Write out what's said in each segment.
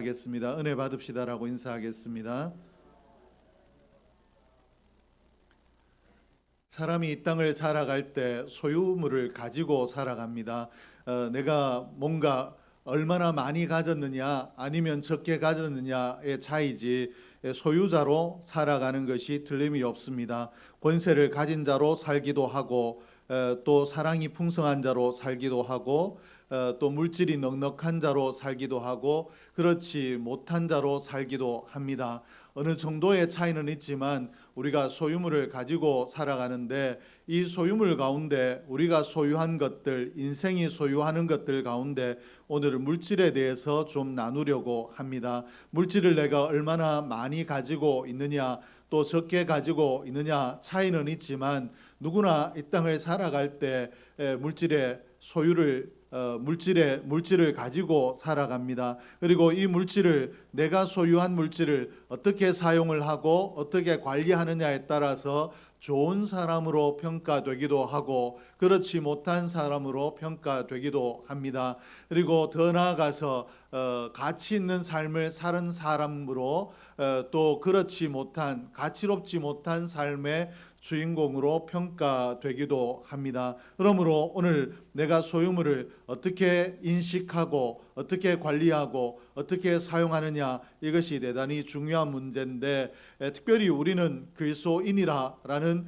하겠습니다. 은혜 받읍시다라고 인사하겠습니다. 사람이 이 땅을 살아갈 때 소유물을 가지고 살아갑니다. 내가 뭔가 얼마나 많이 가졌느냐 아니면 적게 가졌느냐의 차이지 소유자로 살아가는 것이 틀림이 없습니다. 권세를 가진 자로 살기도 하고 또 사랑이 풍성한 자로 살기도 하고 또 물질이 넉넉한 자로 살기도 하고 그렇지 못한 자로 살기도 합니다. 어느 정도의 차이는 있지만 우리가 소유물을 가지고 살아가는데 이 소유물 가운데 우리가 소유한 것들, 인생이 소유하는 것들 가운데 오늘은 물질에 대해서 좀 나누려고 합니다. 물질을 내가 얼마나 많이 가지고 있느냐 또 적게 가지고 있느냐 차이는 있지만 누구나 이 땅을 살아갈 때 물질의 소유를 물질을 가지고 살아갑니다. 그리고 이 물질을 내가 소유한 물질을 어떻게 사용을 하고 어떻게 관리하느냐에 따라서 좋은 사람으로 평가되기도 하고 그렇지 못한 사람으로 평가되기도 합니다. 그리고 더 나아가서 가치 있는 삶을 사는 사람으로 또 그렇지 못한 가치롭지 못한 삶의 주인공으로 평가되기도 합니다. 그러므로 오늘 내가 소유물을 어떻게 인식하고 어떻게 관리하고 어떻게 사용하느냐 이것이 대단히 중요한 문제인데 특별히 우리는 그리스도인이라는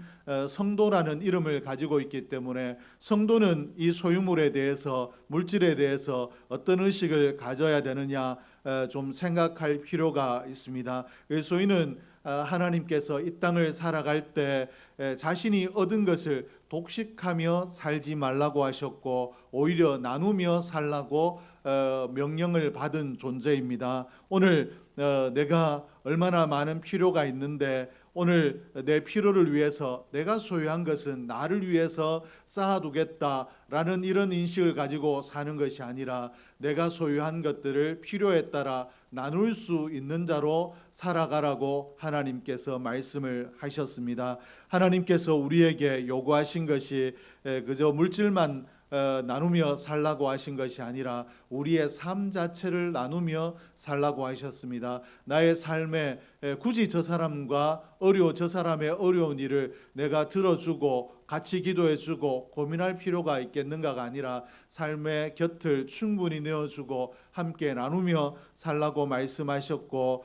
성도라는 이름을 가지고 있기 때문에 성도는 이 소유물에 대해서 물질에 대해서 어떤 의식을 가져야 되느냐 좀 생각할 필요가 있습니다. 그리스도인은 하나님께서 이 땅을 살아갈 때 자신이 얻은 것을 독식하며 살지 말라고 하셨고 오히려 나누며 살라고 명령을 받은 존재입니다. 오늘 내가 얼마나 많은 필요가 있는데 오늘 내 필요를 위해서 내가 소유한 것은 나를 위해서 쌓아두겠다라는 이런 인식을 가지고 사는 것이 아니라 내가 소유한 것들을 필요에 따라 나눌 수 있는 자로 살아가라고 하나님께서 말씀을 하셨습니다. 하나님께서 우리에게 요구하신 것이 그저 물질만 나누며 살라고 하신 것이 아니라 우리의 삶 자체를 나누며 살라고 하셨습니다. 나의 삶에 굳이 저 사람의 어려운 일을 내가 들어주고 같이 기도해주고 고민할 필요가 있겠는가가 아니라 삶의 곁을 충분히 내어주고 함께 나누며 살라고 말씀하셨고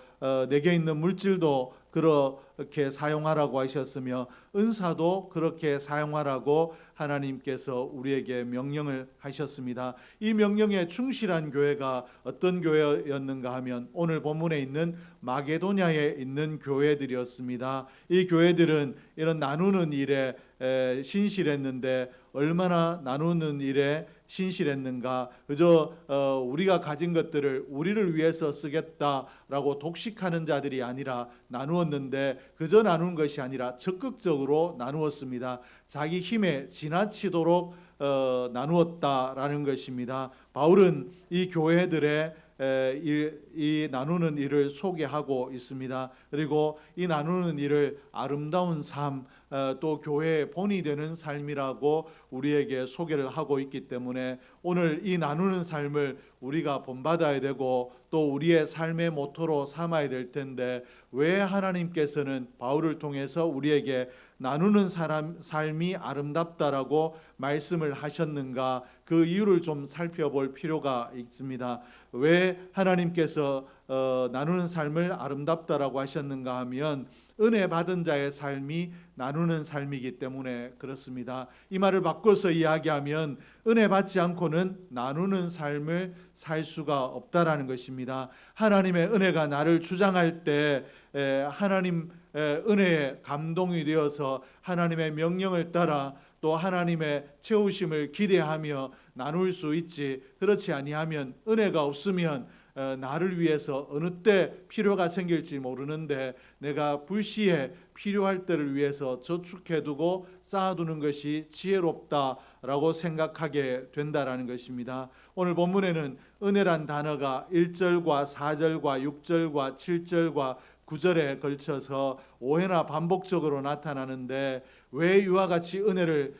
내게 있는 물질도 그렇게 사용하라고 하셨으며 은사도 그렇게 사용하라고 하나님께서 우리에게 명령을 하셨습니다. 이 명령에 충실한 교회가 어떤 교회였는가 하면 오늘 본문에 있는 마게도냐에 있는 교회들이었습니다. 이 교회들은 이런 나누는 일에 신실했는데 얼마나 나누는 일에 신실했는가. 그저 우리가 가진 것들을 우리를 위해서 쓰겠다라고 독식하는 자들이 아니라 나누었는데 그저 나누는 것이 아니라 적극적으로 나누었습니다. 자기 힘에 지나치도록 나누었다라는 것입니다. 바울은 이 교회들의 이 나누는 일을 소개하고 있습니다. 그리고 이 나누는 일을 아름다운 삶, 또 교회의 본이 되는 삶이라고 우리에게 소개를 하고 있기 때문에 오늘 이 나누는 삶을 우리가 본받아야 되고 또 우리의 삶의 모토로 삼아야 될 텐데 왜 하나님께서는 바울을 통해서 우리에게 나누는 삶이 아름답다라고 말씀을 하셨는가? 그 이유를 좀 살펴볼 필요가 있습니다. 왜 하나님께서 나누는 삶을 아름답다라고 하셨는가 하면 은혜 받은 자의 삶이 나누는 삶이기 때문에 그렇습니다. 이 말을 바꿔서 이야기하면 은혜 받지 않고는 나누는 삶을 살 수가 없다라는 것입니다. 하나님의 은혜가 나를 주장할 때 하나님 은혜에 감동이 되어서 하나님의 명령을 따라 또 하나님의 채우심을 기대하며 나눌 수 있지, 그렇지 아니하면 은혜가 없으면 나를 위해서 어느 때 필요가 생길지 모르는데 내가 불시에 필요할 때를 위해서 저축해두고 쌓아두는 것이 지혜롭다라고 생각하게 된다라는 것입니다. 오늘 본문에는 은혜란 단어가 1절과 4절과 6절과 7절과 구절에 걸쳐서 오해나 반복적으로 나타나는데, 왜 이와 같이 은혜를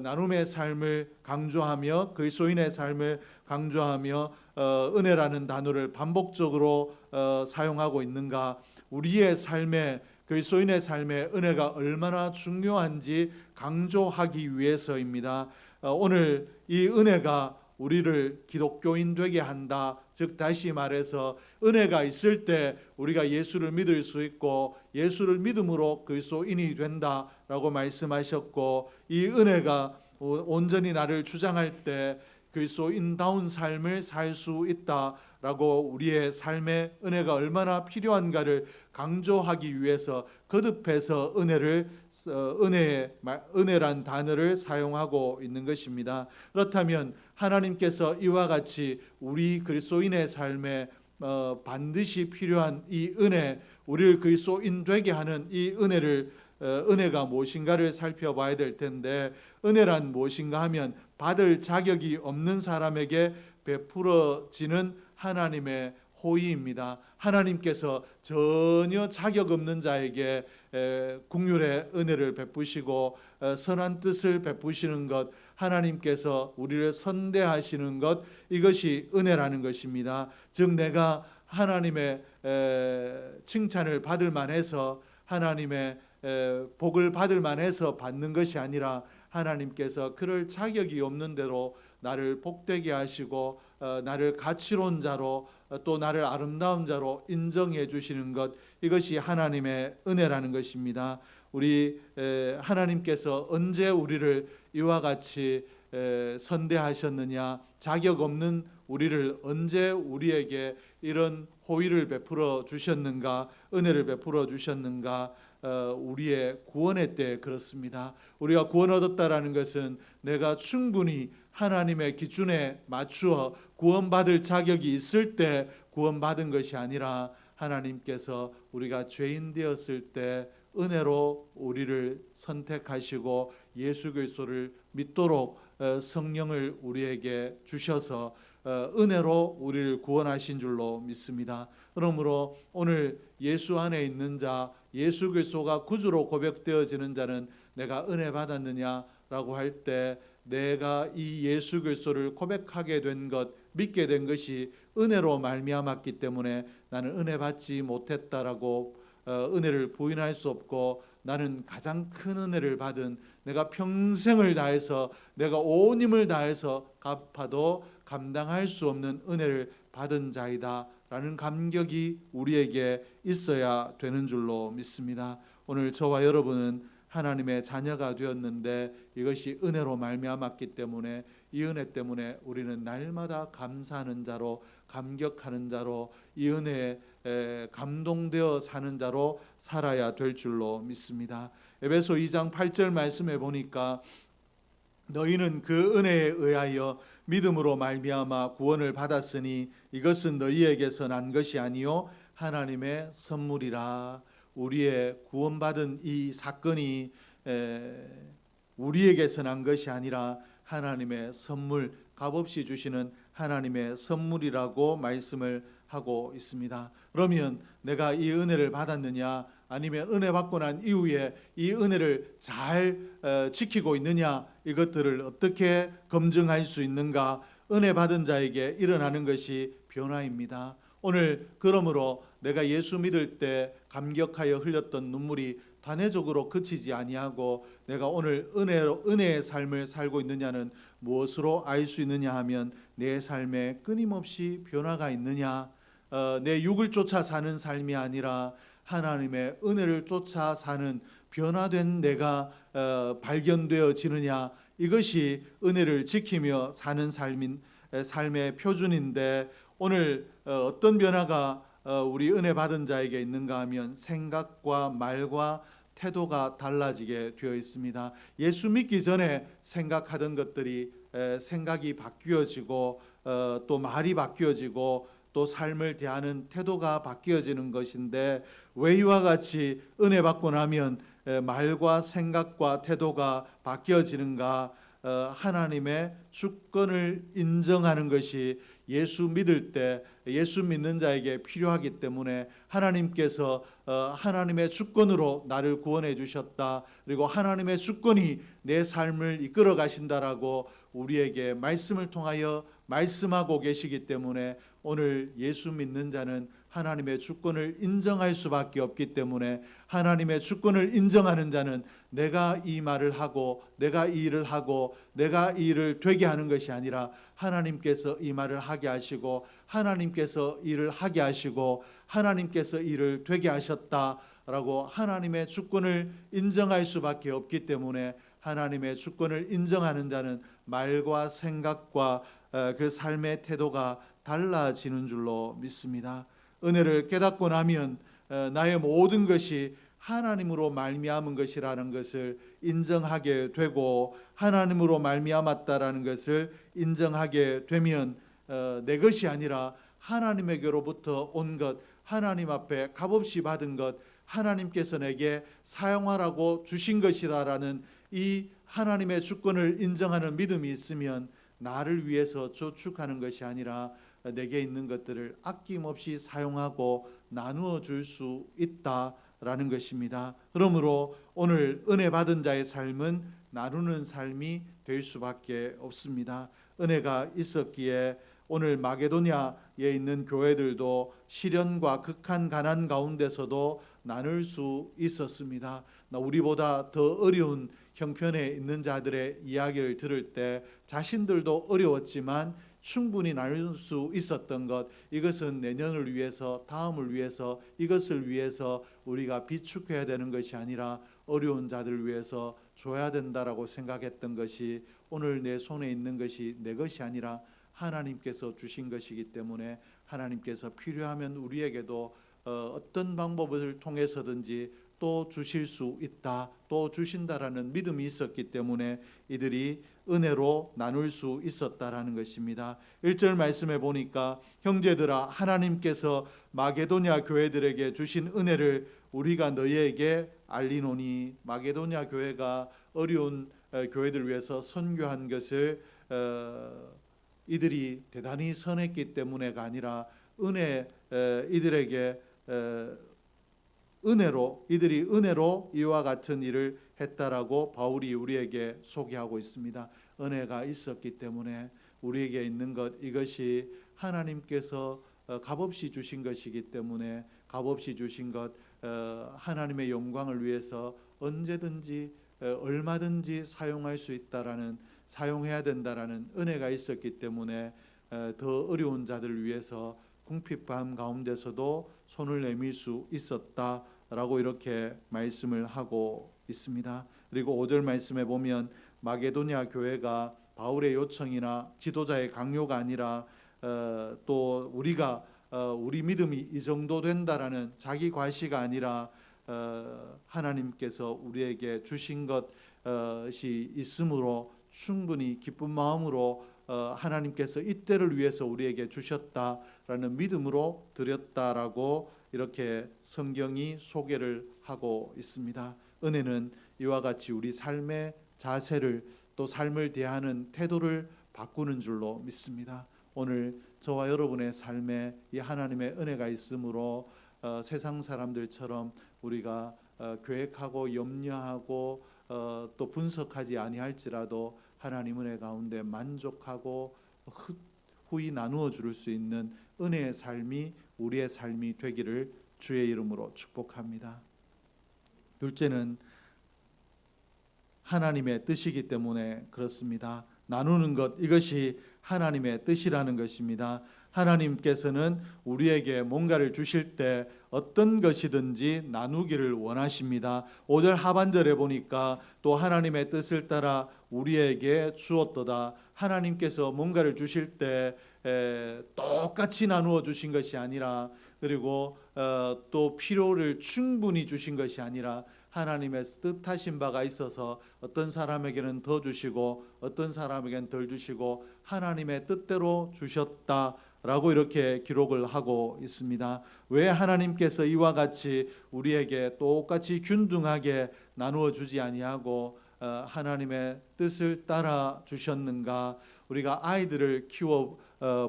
나눔의 삶을 강조하며 그리스도인의 삶을 강조하며 은혜라는 단어를 반복적으로 사용하고 있는가? 우리의 삶에, 그리스도인의 삶에 은혜가 얼마나 중요한지 강조하기 위해서입니다. 오늘 이 은혜가 우리를 기독교인 되게 한다. 즉 다시 말해서 은혜가 있을 때 우리가 예수를 믿을 수 있고 예수를 믿음으로 그리스도인이 된다라고 말씀하셨고, 이 은혜가 온전히 나를 주장할 때 그리스도인다운 삶을 살 수 있다라고, 우리의 삶에 은혜가 얼마나 필요한가를 강조하기 위해서 거듭해서 은혜란 단어를 사용하고 있는 것입니다. 그렇다면 하나님께서 이와 같이 우리 그리스도인의 삶에 반드시 필요한 이 은혜, 우리를 그리스도인 되게 하는 이 은혜가 무엇인가를 살펴봐야 될 텐데, 은혜란 무엇인가 하면 받을 자격이 없는 사람에게 베풀어지는 하나님의 호의입니다. 하나님께서 전혀 자격 없는 자에게 긍휼의 은혜를 베푸시고 선한 뜻을 베푸시는 것, 하나님께서 우리를 선대하시는 것, 이것이 은혜라는 것입니다. 즉 내가 하나님의 칭찬을 받을 만해서, 하나님의 복을 받을 만해서 받는 것이 아니라, 하나님께서 그럴 자격이 없는 대로 나를 복되게 하시고 나를 가치로운 자로, 또 나를 아름다운 자로 인정해 주시는 것, 이것이 하나님의 은혜라는 것입니다. 우리 하나님께서 언제 우리를 이와 같이 선대하셨느냐? 자격 없는 우리를 언제 우리에게 이런 호의를 베풀어 주셨는가? 은혜를 베풀어 주셨는가? 우리의 구원의 때 그렇습니다. 우리가 구원 얻었다라는 것은 내가 충분히 하나님의 기준에 맞추어 구원받을 자격이 있을 때 구원받은 것이 아니라, 하나님께서 우리가 죄인 되었을 때 은혜로 우리를 선택하시고 예수 그리스도를 믿도록 성령을 우리에게 주셔서 은혜로 우리를 구원하신 줄로 믿습니다. 그러므로 오늘 예수 안에 있는 자, 예수 그리스도가 구주로 고백되어지는 자는 내가 은혜 받았느냐라고 할 때, 내가 이 예수 그리스도를 고백하게 된 것, 믿게 된 것이 은혜로 말미암았기 때문에 나는 은혜 받지 못했다라고 은혜를 부인할 수 없고, 나는 가장 큰 은혜를 받은, 내가 평생을 다해서, 내가 온 힘을 다해서 갚아도 감당할 수 없는 은혜를 받은 자이다 라는 감격이 우리에게 있어야 되는 줄로 믿습니다. 오늘 저와 여러분은 하나님의 자녀가 되었는데, 이것이 은혜로 말미암았기 때문에, 이 은혜 때문에 우리는 날마다 감사하는 자로, 감격하는 자로, 이 은혜에 감동되어 사는 자로 살아야 될 줄로 믿습니다. 에베소 2장 8절 말씀에 보니까, 너희는 그 은혜에 의하여 믿음으로 말미암아 구원을 받았으니 이것은 너희에게서 난 것이 아니요 하나님의 선물이라. 우리의 구원받은 이 사건이 우리에게서 난 것이 아니라 하나님의 선물, 값없이 주시는 하나님의 선물이라고 말씀을 하고 있습니다. 그러면 내가 이 은혜를 받았느냐, 아니면 은혜 받고 난 이후에 이 은혜를 잘 지키고 있느냐, 이것들을 어떻게 검증할 수 있는가? 은혜 받은 자에게 일어나는 것이 변화입니다. 오늘 그러므로 내가 예수 믿을 때 감격하여 흘렸던 눈물이 단회적으로 그치지 아니하고, 내가 오늘 은혜의 삶을 살고 있느냐는 무엇으로 알 수 있느냐 하면, 내 삶에 끊임없이 변화가 있느냐, 내 육을 쫓아 사는 삶이 아니라 하나님의 은혜를 쫓아 사는 변화된 내가 발견되어지느냐, 이것이 은혜를 지키며 사는 삶의 표준인데, 오늘 어떤 변화가 우리 은혜 받은 자에게 있는가 하면, 생각과 말과 태도가 달라지게 되어 있습니다. 예수 믿기 전에 생각하던 것들이 생각이 바뀌어지고, 또 말이 바뀌어지고, 또 삶을 대하는 태도가 바뀌어지는 것인데, 왜 이와 같이 은혜 받고 나면 말과 생각과 태도가 바뀌어지는가? 하나님의 주권을 인정하는 것이 예수 믿을 때 예수 믿는 자에게 필요하기 때문에 하나님께서 하나님의 주권으로 나를 구원해 주셨다, 그리고 하나님의 주권이 내 삶을 이끌어 가신다라고 우리에게 말씀을 통하여 말씀하고 계시기 때문에 오늘 예수 믿는 자는 하나님의 주권을 인정할 수밖에 없기 때문에 하나님의 주권을 인정하는 자는 내가 이 말을 하고 내가 이 일을 하고 내가 이 일을 되게 하는 것이 아니라 하나님께서 이 말을 하게 하시고 하나님께서 일을 하게 하시고 하나님께서 일을 되게 하셨다라고 하나님의 주권을 인정할 수밖에 없기 때문에 하나님의 주권을 인정하는 자는 말과 생각과 그 삶의 태도가 달라지는 줄로 믿습니다. 은혜를 깨닫고 나면 나의 모든 것이 하나님으로 말미암은 것이라는 것을 인정하게 되고 하나님으로 말미암았다라는 것을 인정하게 되면 내 것이 아니라 하나님에게로부터 온 것, 하나님 앞에 값없이 받은 것, 하나님께서 내게 사용하라고 주신 것이라는 이 하나님의 주권을 인정하는 믿음이 있으면 나를 위해서 저축하는 것이 아니라 내게 있는 것들을 아낌없이 사용하고 나누어 줄 수 있다라는 것입니다. 그러므로 오늘 은혜 받은 자의 삶은 나누는 삶이 될 수밖에 없습니다. 은혜가 있었기에 오늘 마게도냐에 있는 교회들도 시련과 극한 가난 가운데서도 나눌 수 있었습니다. 우리보다 더 어려운 형편에 있는 자들의 이야기를 들을 때 자신들도 어려웠지만 충분히 나눌 수 있었던 것, 이것은 내년을 위해서, 다음을 위해서, 이것을 위해서 우리가 비축해야 되는 것이 아니라 어려운 자들을 위해서 줘야 된다라고 생각했던 것이 오늘 내 손에 있는 것이 내 것이 아니라 하나님께서 주신 것이기 때문에 하나님께서 필요하면 우리에게도 어떤 방법을 통해서든지 또 주실 수 있다, 또 주신다라는 믿음이 있었기 때문에 이들이 은혜로 나눌 수 있었다라는 것입니다. 1절 말씀에 보니까 형제들아 하나님께서 마게도냐 교회들에게 주신 은혜를 우리가 너희에게 알리노니, 마게도냐 교회가 어려운 교회들 위해서 선교한 것을 이들이 대단히 선했기 때문에가 아니라 이들에게 이들이 은혜로 이와 같은 일을 했다라고 바울이 우리에게 소개하고 있습니다. 은혜가 있었기 때문에 우리에게 있는 것, 이것이 하나님께서 값없이 주신 것이기 때문에 값없이 주신 것, 하나님의 영광을 위해서 언제든지 얼마든지 사용할 수 있다라는, 사용해야 된다라는 은혜가 있었기 때문에 더 어려운 자들을 위해서 궁핍함 가운데서도 손을 내밀 수 있었다라고 이렇게 말씀을 하고 있습니다. 그리고 5절 말씀에 보면 마게도냐 교회가 바울의 요청이나 지도자의 강요가 아니라 또 우리가 우리 믿음이 이 정도 된다라는 자기 과시가 아니라 하나님께서 우리에게 주신 것이 있으므로 충분히 기쁜 마음으로 하나님께서 이때를 위해서 우리에게 주셨다라는 믿음으로 드렸다라고 이렇게 성경이 소개를 하고 있습니다. 은혜는 이와 같이 우리 삶의 자세를, 또 삶을 대하는 태도를 바꾸는 줄로 믿습니다. 오늘 저와 여러분의 삶에 이 하나님의 은혜가 있으므로 세상 사람들처럼 우리가 계획하고 염려하고 또 분석하지 아니할지라도 하나님 은혜 가운데 만족하고 후히 나누어 줄 수 있는 은혜의 삶이 우리의 삶이 되기를 주의 이름으로 축복합니다. 둘째는 하나님의 뜻이기 때문에 그렇습니다. 나누는 것, 이것이 하나님의 뜻이라는 것입니다. 하나님께서는 우리에게 뭔가를 주실 때 어떤 것이든지 나누기를 원하십니다. 5절 하반절에 보니까 또 하나님의 뜻을 따라 우리에게 주었도다. 하나님께서 뭔가를 주실 때 똑같이 나누어 주신 것이 아니라, 그리고 또 필요를 충분히 주신 것이 아니라 하나님의 뜻하신 바가 있어서 어떤 사람에게는 더 주시고 어떤 사람에게는 덜 주시고 하나님의 뜻대로 주셨다라고 이렇게 기록을 하고 있습니다. 왜 하나님께서 이와 같이 우리에게 똑같이 균등하게 나누어 주지 아니하고 하나님의 뜻을 따라 주셨는가? 우리가 아이들을 키워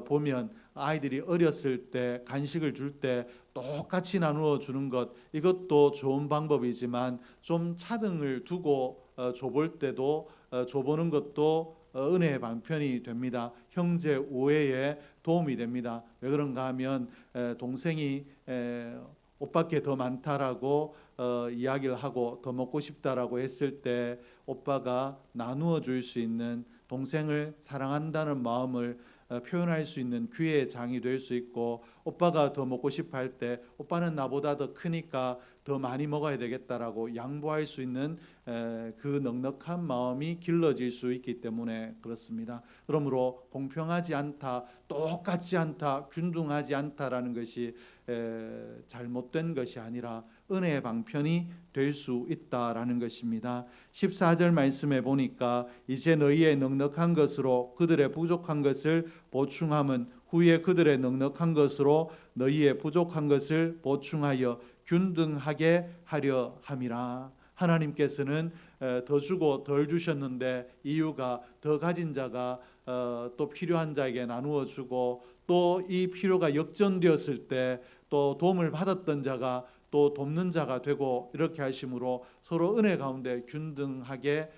보면 아이들이 어렸을 때 간식을 줄 때 똑같이 나누어 주는 것, 이것도 좋은 방법이지만 좀 차등을 두고 줘볼 때도 줘보는 것도 은혜의 방편이 됩니다. 형제 우애에 도움이 됩니다. 왜 그런가 하면 동생이 오빠께 더 많다라고 이야기를 하고 더 먹고 싶다라고 했을 때 오빠가 나누어 줄 수 있는, 동생을 사랑한다는 마음을 표현할 수 있는 기회의 장이 될 수 있고, 오빠가 더 먹고 싶어 할 때 오빠는 나보다 더 크니까 더 많이 먹어야 되겠다라고 양보할 수 있는 그 넉넉한 마음이 길러질 수 있기 때문에 그렇습니다. 그러므로 공평하지 않다, 똑같지 않다, 균등하지 않다라는 것이 잘못된 것이 아니라 은혜의 방편이 될 수 있다라는 것입니다. 14절 말씀에 보니까 이제 너희의 넉넉한 것으로 그들의 부족한 것을 보충함은 후에 그들의 넉넉한 것으로 너희의 부족한 것을 보충하여 균등하게 하려 함이라. 하나님께서는 더 주고 덜 주셨는데 이유가 더 가진 자가 또 필요한 자에게 나누어 주고, 또 이 필요가 역전되었을 때 또 도움을 받았던 자가 또 돕는 자가 되고, 이렇게 하심으로 서로 은혜 가운데 균등되게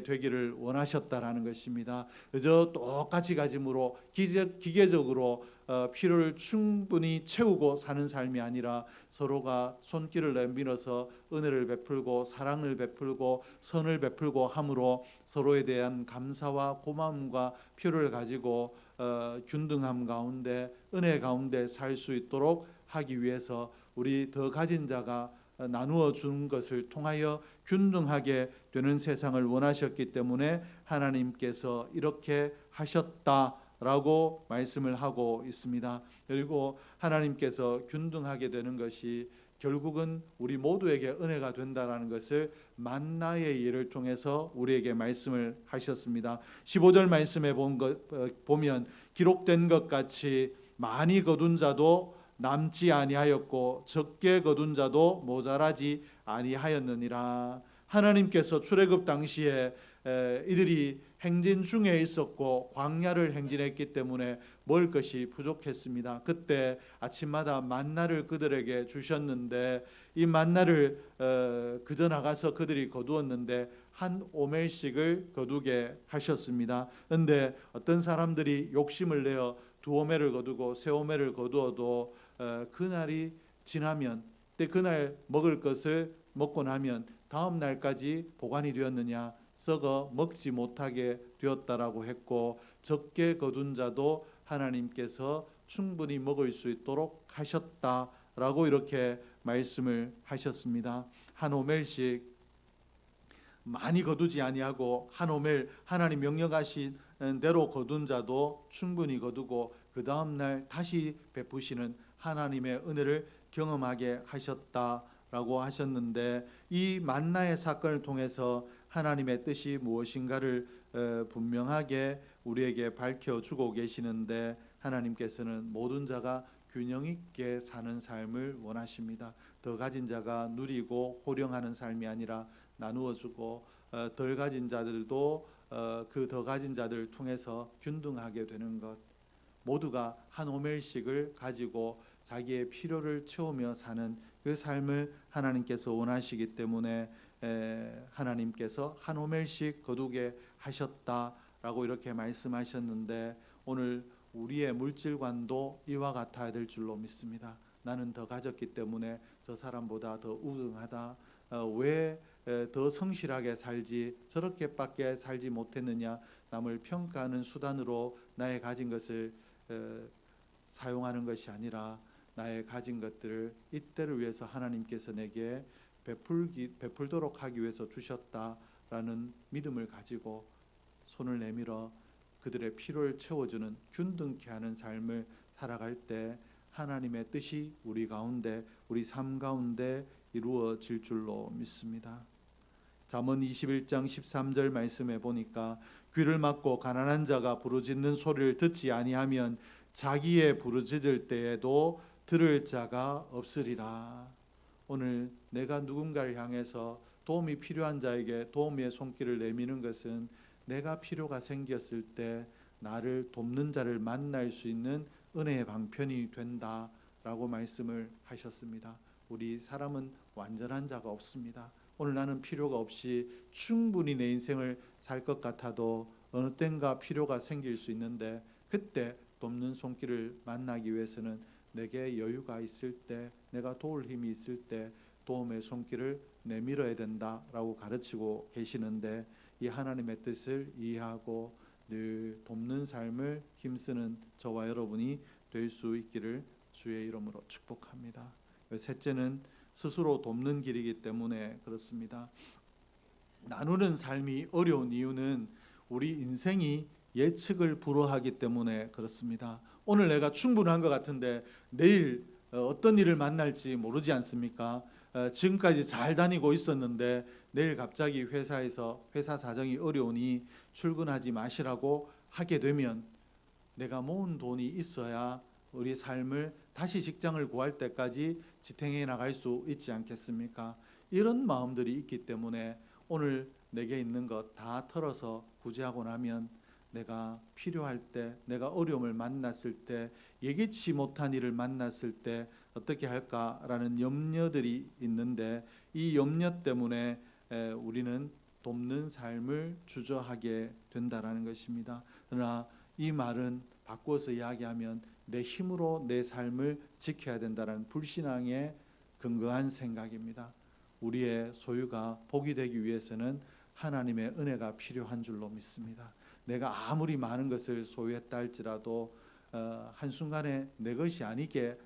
되기를 원하셨다라는 것입니다. 그저 똑같이 가짐으로 기계적으로 필요를 충분히 채우고 사는 삶이 아니라 서로가 손길을 내밀어서 은혜를 베풀고 사랑을 베풀고 선을 베풀고 함으로 서로에 대한 감사와 고마움과 필요를 가지고 균등함 가운데, 은혜 가운데 살 수 있도록 하기 위해서 우리 더 가진 자가 나누어 준 것을 통하여 균등하게 되는 세상을 원하셨기 때문에 하나님께서 이렇게 하셨다라고 말씀을 하고 있습니다. 그리고 하나님께서 균등하게 되는 것이 결국은 우리 모두에게 은혜가 된다라는 것을 만나의 예를 통해서 우리에게 말씀을 하셨습니다. 15절 말씀에 보면 기록된 것 같이 많이 거둔 자도 남지 아니하였고 적게 거둔 자도 모자라지 아니하였느니라. 하나님께서 출애굽 당시에 이들이 행진 중에 있었고 광야를 행진했기 때문에 먹을 것이 부족했습니다. 그때 아침마다 만나를 그들에게 주셨는데 이 만나를 그저 나가서 그들이 거두었는데 한 오멜씩을 거두게 하셨습니다. 그런데 어떤 사람들이 욕심을 내어 두 오멜을 거두고 세 오멜을 거두어도 그날이 지나면, 그날 먹을 것을 먹고 나면 다음 날까지 보관이 되었느냐, 썩어 먹지 못하게 되었다라고 했고, 적게 거둔 자도 하나님께서 충분히 먹을 수 있도록 하셨다라고 이렇게 말씀을 하셨습니다. 한 오멜씩 많이 거두지 아니하고 한 오멜 하나님 명령하신 대로 거둔 자도 충분히 거두고 그 다음 날 다시 베푸시는 하나님의 은혜를 경험하게 하셨다라고 하셨는데, 이 만나의 사건을 통해서 하나님의 뜻이 무엇인가를 분명하게 우리에게 밝혀주고 계시는데, 하나님께서는 모든 자가 균형 있게 사는 삶을 원하십니다. 더 가진 자가 누리고 호령하는 삶이 아니라 나누어주고, 덜 가진 자들도 그 더 가진 자들을 통해서 균등하게 되는 것, 모두가 한 오멜씩을 가지고 자기의 필요를 채우며 사는 그 삶을 하나님께서 원하시기 때문에 하나님께서 한 오멜씩 거두게 하셨다라고 이렇게 말씀하셨는데, 오늘 우리의 물질관도 이와 같아야 될 줄로 믿습니다. 나는 더 가졌기 때문에 저 사람보다 더 우등하다, 왜 더 성실하게 살지 저렇게밖에 살지 못했느냐, 남을 평가하는 수단으로 나의 가진 것을 사용하는 것이 아니라 나의 가진 것들을 이때를 위해서 하나님께서 내게 베풀도록 하기 위해서 주셨다라는 믿음을 가지고 손을 내밀어 그들의 필요를 채워주는 균등케 하는 삶을 살아갈 때 하나님의 뜻이 우리 가운데, 우리 삶 가운데 이루어질 줄로 믿습니다. 잠언 21장 13절 말씀에 보니까 귀를 막고 가난한 자가 부르짖는 소리를 듣지 아니하면 자기의 부르짖을 때에도 들을 자가 없으리라. 오늘 내가 누군가를 향해서 도움이 필요한 자에게 도움의 손길을 내미는 것은 내가 필요가 생겼을 때 나를 돕는 자를 만날 수 있는 은혜의 방편이 된다라고 말씀을 하셨습니다. 우리 사람은 완전한 자가 없습니다. 오늘 나는 필요가 없이 충분히 내 인생을 살 것 같아도 어느 땐가 필요가 생길 수 있는데, 그때 돕는 손길을 만나기 위해서는 내게 여유가 있을 때, 내가 도울 힘이 있을 때 도움의 손길을 내밀어야 된다라고 가르치고 계시는데, 이 하나님의 뜻을 이해하고 늘 돕는 삶을 힘쓰는 저와 여러분이 될 수 있기를 주의 이름으로 축복합니다. 셋째는 스스로 돕는 길이기 때문에 그렇습니다. 나누는 삶이 어려운 이유는 우리 인생이 예측을 불허하기 때문에 그렇습니다. 오늘 내가 충분한 것 같은데 내일 어떤 일을 만날지 모르지 않습니까? 지금까지 잘 다니고 있었는데 내일 갑자기 회사에서 회사 사정이 어려우니 출근하지 마시라고 하게 되면 내가 모은 돈이 있어야 우리 삶을 다시 직장을 구할 때까지 지탱해 나갈 수 있지 않겠습니까? 이런 마음들이 있기 때문에 오늘 내게 있는 것 다 털어서 구제하고 나면 내가 필요할 때, 내가 어려움을 만났을 때, 예기치 못한 일을 만났을 때 어떻게 할까라는 염려들이 있는데, 이 염려 때문에 우리는 돕는 삶을 주저하게 된다라는 것입니다. 그러나 이 말은 바꿔서 이야기하면 내 힘으로 내 삶을 지켜야 된다는 불신앙에 근거한 생각입니다. 우리의 소유가 복이 되기 위해서는 하나님의 은혜가 필요한 줄로 믿습니다. 내가 아무리 많은 것을 소유했다 할지라도 한순간에 내 것이 아니게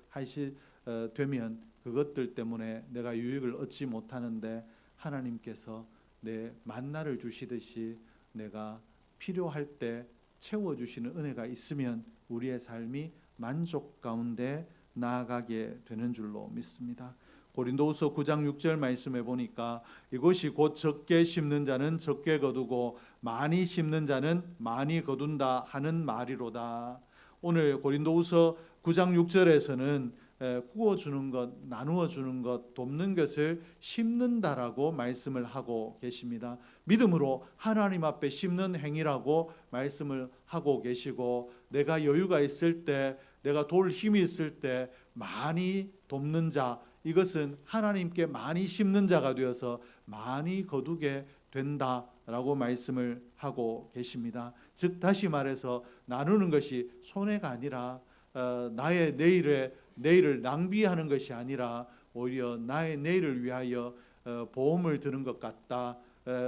되면 그것들 때문에 내가 유익을 얻지 못하는데, 하나님께서 내 만나를 주시듯이 내가 필요할 때 채워주시는 은혜가 있으면 우리의 삶이 만족 가운데 나아가게 되는 줄로 믿습니다. 고린도후서 9장 6절 말씀에 보니까 이것이 곧 적게 심는 자는 적게 거두고 많이 심는 자는 많이 거둔다 하는 말이로다. 오늘 고린도후서 9장 6절에서는 구워주는 것, 나누어 주는 것, 돕는 것을 심는다라고 말씀을 하고 계십니다. 믿음으로 하나님 앞에 심는 행위라고 말씀을 하고 계시고, 내가 여유가 있을 때, 내가 도울 힘이 있을 때 많이 돕는 자, 이것은 하나님께 많이 심는 자가 되어서 많이 거두게 된다라고 말씀을 하고 계십니다. 즉 다시 말해서 나누는 것이 손해가 아니라 나의 내일을 낭비하는 것이 아니라 오히려 나의 내일을 위하여 보험을 드는 것 같다,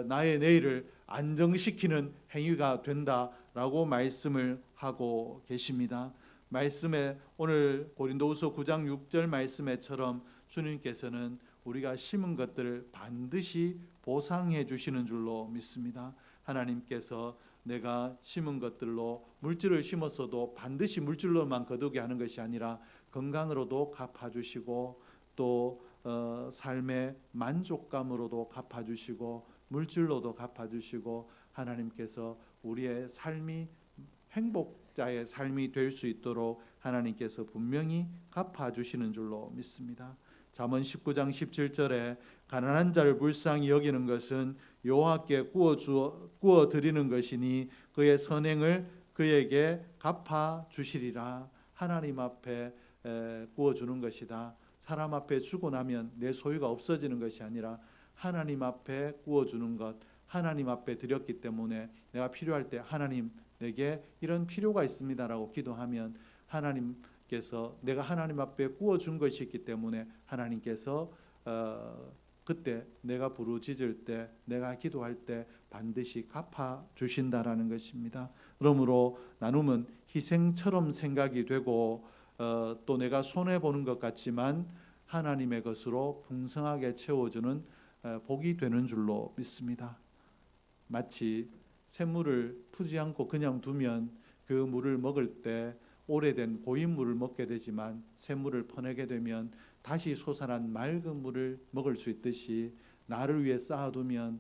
나의 내일을 안정시키는 행위가 된다라고 말씀을 하고 계십니다. 말씀에 오늘 고린도후서 9장 6절 말씀에처럼 주님께서는 우리가 심은 것들을 반드시 보상해 주시는 줄로 믿습니다. 하나님께서 내가 심은 것들로 물질을 심었어도 반드시 물질로만 거두게 하는 것이 아니라 건강으로도 갚아주시고, 또 삶의 만족감으로도 갚아주시고, 물질로도 갚아주시고, 하나님께서 우리의 삶이 행복자의 삶이 될 수 있도록 하나님께서 분명히 갚아주시는 줄로 믿습니다. 잠언 19장 17절에 가난한 자를 불쌍히 여기는 것은 여호와께 구워 드리는 것이니 그의 선행을 그에게 갚아 주시리라. 하나님 앞에 구워 주는 것이다. 사람 앞에 주고 나면 내 소유가 없어지는 것이 아니라 하나님 앞에 구워 주는 것, 하나님 앞에 드렸기 때문에 내가 필요할 때 하나님 내게 이런 필요가 있습니다라고 기도하면 하나님께서, 내가 하나님 앞에 구워준 것이 있기 때문에 하나님께서 그때 내가 부르짖을 때, 내가 기도할 때 반드시 갚아주신다라는 것입니다. 그러므로 나눔은 희생처럼 생각이 되고 또 내가 손해보는 것 같지만 하나님의 것으로 풍성하게 채워주는 복이 되는 줄로 믿습니다. 마치 샘물을 푸지 않고 그냥 두면 그 물을 먹을 때 오래된 고인 물을 먹게 되지만 샘물을 퍼내게 되면 다시 솟아난 맑은 물을 먹을 수 있듯이, 나를 위해 쌓아두면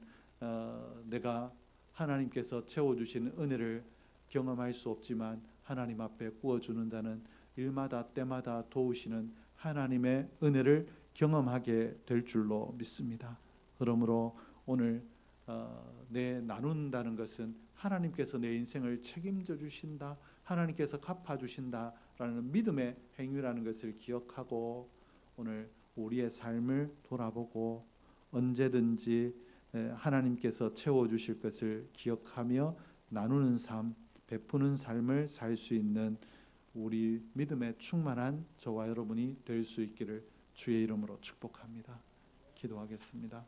내가 하나님께서 채워주시는 은혜를 경험할 수 없지만 하나님 앞에 구워주는 자는 일마다 때마다 도우시는 하나님의 은혜를 경험하게 될 줄로 믿습니다. 그러므로 오늘 내 나눈다는 것은 하나님께서 내 인생을 책임져 주신다, 하나님께서 갚아 주신다라는 믿음의 행위라는 것을 기억하고 오늘 우리의 삶을 돌아보고 언제든지 하나님께서 채워주실 것을 기억하며 나누는 삶, 베푸는 삶을 살 수 있는 우리 믿음에 충만한 저와 여러분이 될 수 있기를 주의 이름으로 축복합니다. 기도하겠습니다.